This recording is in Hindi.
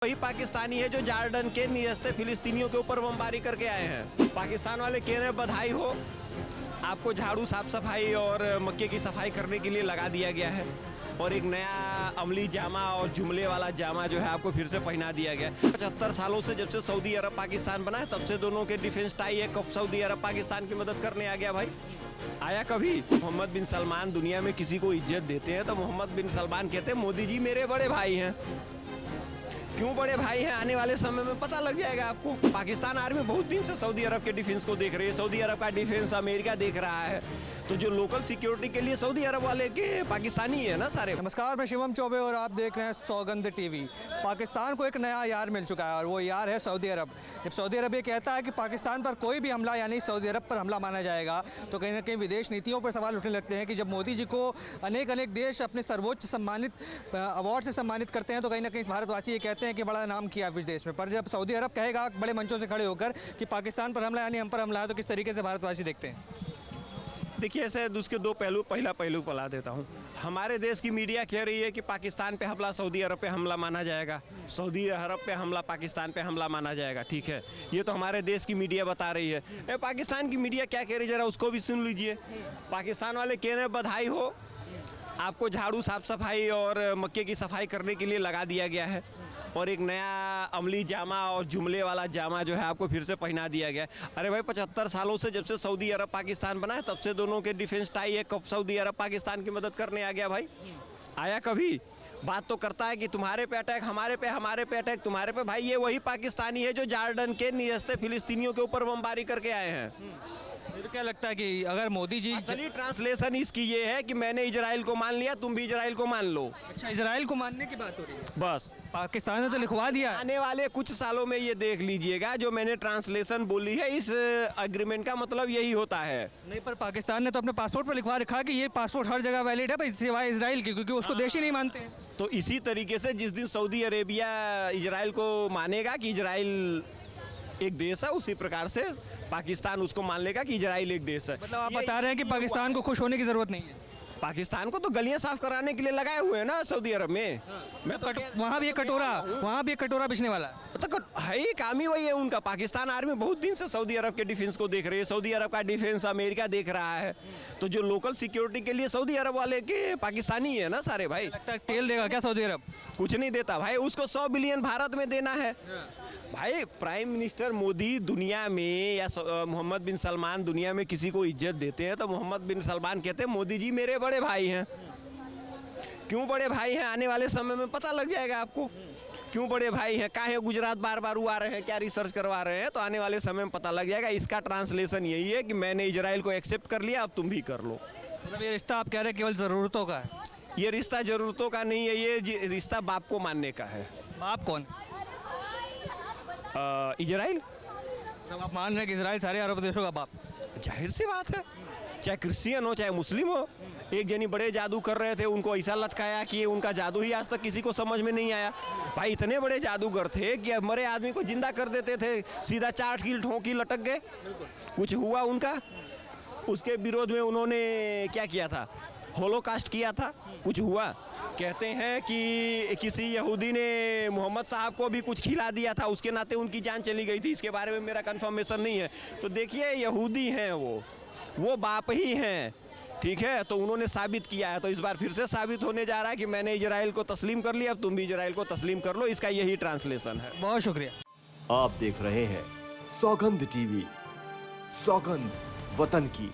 वही पाकिस्तानी है जो जॉर्डन के नियस्ते फिलिस्तीनियों के ऊपर बमबारी करके आए हैं। पाकिस्तान वाले कह रहे हैं बधाई हो, आपको झाड़ू साफ सफाई और मक्के की सफाई करने के लिए लगा दिया गया है और एक नया अमली जामा और जुमले वाला जामा जो है आपको फिर से पहना दिया गया है। 75 सालों से जब से सऊदी अरब पाकिस्तान बना है तब से दोनों के डिफेंस टाई है। कब सऊदी अरब पाकिस्तान की मदद करने आ गया भाई? आया कभी? मोहम्मद बिन सलमान दुनिया में किसी को इज्जत देते हैं तो मोहम्मद बिन सलमान कहते हैं मोदी जी मेरे बड़े भाई हैं। क्यों बड़े भाई हैं आने वाले समय में पता लग जाएगा आपको। पाकिस्तान आर्मी बहुत दिन से सऊदी अरब के डिफेंस को देख रही है, सऊदी अरब का डिफेंस अमेरिका देख रहा है, तो जो लोकल सिक्योरिटी के लिए सऊदी अरब वाले के पाकिस्तानी है ना सारे। नमस्कार, मैं शिवम चौबे और आप देख रहे हैं सौगंध टीवी। पाकिस्तान को एक नया यार मिल चुका है और वो यार है सऊदी अरब। जब सऊदी अरब ये कहता है कि पाकिस्तान पर कोई भी हमला यानी सऊदी अरब पर हमला माना जाएगा तो कहीं ना कहीं विदेश नीतियों पर सवाल उठने लगते हैं कि जब मोदी जी को अनेक देश अपने सर्वोच्च सम्मानित अवार्ड से सम्मानित करते हैं तो कहीं ना कहीं भारतवासी ये कहते हैं कि बड़ा नाम किया विदेश में। पर जब सऊदी अरब कहेगा बड़े मंचों से खड़े होकर कि पाकिस्तान पर हमला यानी हम पर हमला है तो किस तरीके से भारतवासी देखते हैं? देखिए, ऐसे उसके दो पहलू, पहला पहलू बता देता हूँ। हमारे देश की मीडिया कह रही है कि पाकिस्तान पे हमला सऊदी अरब पे हमला माना जाएगा, सऊदी अरब पे हमला पाकिस्तान पे हमला माना जाएगा। ठीक है, ये तो हमारे देश की मीडिया बता रही है। पाकिस्तान की मीडिया क्या कह रही है जरा उसको भी सुन लीजिए। पाकिस्तान वाले कह रहे हैं बधाई हो, आपको झाड़ू साफ सफाई और मक्के की सफाई करने के लिए लगा दिया गया है और एक नया अमली जामा और जुमले वाला जामा जो है आपको फिर से पहना दिया गया है। अरे भाई, 75 सालों से जब से सऊदी अरब पाकिस्तान बना है तब से दोनों के डिफेंस टाई है। कब सऊदी अरब पाकिस्तान की मदद करने आ गया भाई? आया कभी? बात तो करता है कि तुम्हारे पे अटैक, हमारे पे अटैक, तुम्हारे पे। भाई, ये वही पाकिस्तानी है जो जॉर्डन के नियस्ते फिलिस्तीनियों के ऊपर बमबारी करके आए हैं। तो क्या लगता है कि अगर मोदी जी असली ट्रांसलेशन इसकी ये है कि मैंने इजराइल को मान लिया, तुम भी इजराइल को मान लो। अच्छा, इजराइल को मानने की बात हो रही है? बस पाकिस्तान ने तो लिखवा दिया। आने वाले कुछ सालों में ये देख लीजिएगा, जो मैंने ट्रांसलेशन बोली है इस एग्रीमेंट का मतलब यही होता है। नहीं, पर पाकिस्तान ने तो अपने पासपोर्ट पर लिखवा रखा कि ये पासपोर्ट हर जगह वैलिड है भाई, सिवाय इजराइल के, क्योंकि उसको देश ही नहीं मानते हैं। तो इसी तरीके से जिस दिन सऊदी अरेबिया इजराइल को मानेगा कि इजराइल एक देश है, उसी प्रकार से पाकिस्तान उसको मान लेगा कि इजराइल एक देश है। मतलब आप बता रहे हैं कि पाकिस्तान को खुश होने की जरूरत नहीं है? पाकिस्तान को तो गलियां साफ कराने के लिए लगाए हुए हैं ना सऊदी अरब में। मैं तो वहाँ भी एक कटोरा बिछने वाला है। तो है ही, काम ही वही है उनका। पाकिस्तान आर्मी बहुत दिन से सऊदी अरब के डिफेंस को देख रही है, सऊदी अरब का डिफेंस अमेरिका देख रहा है, तो जो लोकल सिक्योरिटी के लिए सऊदी अरब वाले के पाकिस्तानी है ना सारे भाई। लगता है तेल देगा क्या सऊदी अरब? कुछ नहीं देता भाई, उसको 100 बिलियन भारत में देना है भाई। प्राइम मिनिस्टर मोदी दुनिया में या मोहम्मद बिन सलमान दुनिया में किसी को इज्जत देते हैं तो मोहम्मद बिन सलमान कहते हैं मोदी जी मेरे बड़े भाई हैं। क्यों बड़े भाई हैं आने वाले समय में पता लग जाएगा आपको। क्यों बड़े भाई हैं, काहे गुजरात बार बार आ रहे हैं, क्या रिसर्च करवा रहे हैं, तो आने वाले समय में पता लग जाएगा। इसका ट्रांसलेशन यही है कि मैंने इजराइल को एक्सेप्ट कर लिया, अब तुम भी कर लो। मतलब ये रिश्ता आप कह रहे हैं केवल ज़रूरतों का है? ये रिश्ता ज़रूरतों का नहीं है, ये रिश्ता बाप को मानने का है। बाप कौन? इजराइल। जब आप मान रहे हैं कि इजराइल सारे अरब देशों का बाप, जाहिर सी बात है, चाहे क्रिश्चियन हो चाहे मुस्लिम हो। एक जनी बड़े जादू कर रहे थे, उनको ऐसा लटकाया कि उनका जादू ही आज तक किसी को समझ में नहीं आया। भाई, इतने बड़े जादूगर थे कि मरे आदमी को जिंदा कर देते थे, सीधा 4 कील ठोंकी लटक गए, कुछ हुआ उनका। उसके विरोध में उन्होंने क्या किया था? होलोकास्ट किया था, कुछ हुआ? कहते हैं कि किसी यहूदी ने मोहम्मद साहब को भी कुछ खिला दिया था, उसके नाते उनकी जान चली गई थी। इसके बारे में मेरा कंफर्मेशन नहीं है। तो देखिए, यहूदी हैं वो बाप ही हैं, ठीक है, तो उन्होंने साबित किया है। तो इस बार फिर से साबित होने जा रहा है कि मैंने इजराइल को तस्लीम कर लिया, अब तुम भी इजराइल को तस्लीम कर लो। इसका यही ट्रांसलेशन है। बहुत शुक्रिया। आप देख रहे हैं सौगंध टीवी, सौगंध वतन की।